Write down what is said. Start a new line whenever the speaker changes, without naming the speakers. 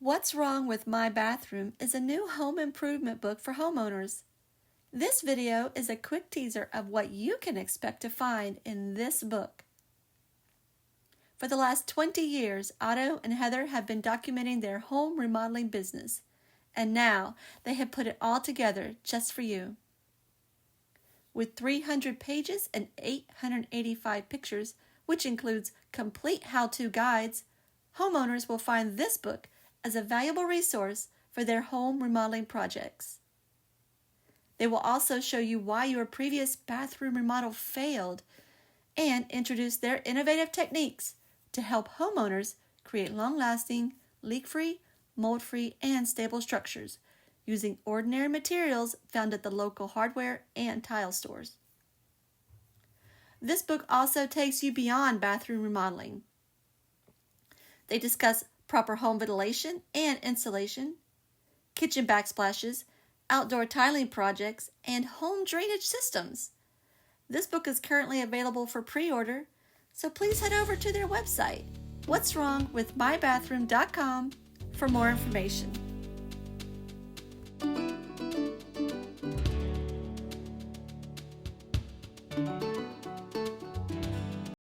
What's Wrong with My Bathroom is a new home improvement book for homeowners. This video is a quick teaser of what you can expect to find in this book. For the last 20 years, Otto and Heather have been documenting their home remodeling business, and now they have put it all together just for you. With 300 pages and 885 pictures, which includes complete how-to guides, homeowners will find this book as a valuable resource for their home remodeling projects. They will also show you why your previous bathroom remodel failed and introduce their innovative techniques to help homeowners create long-lasting, leak-free, mold-free, and stable structures using ordinary materials found at the local hardware and tile stores. This book also takes you beyond bathroom remodeling. They discuss proper home ventilation and insulation, kitchen backsplashes, outdoor tiling projects, and home drainage systems. This book is currently available for pre-order, so please head over to their website, what'swrongwithmybathroom.com, for more information.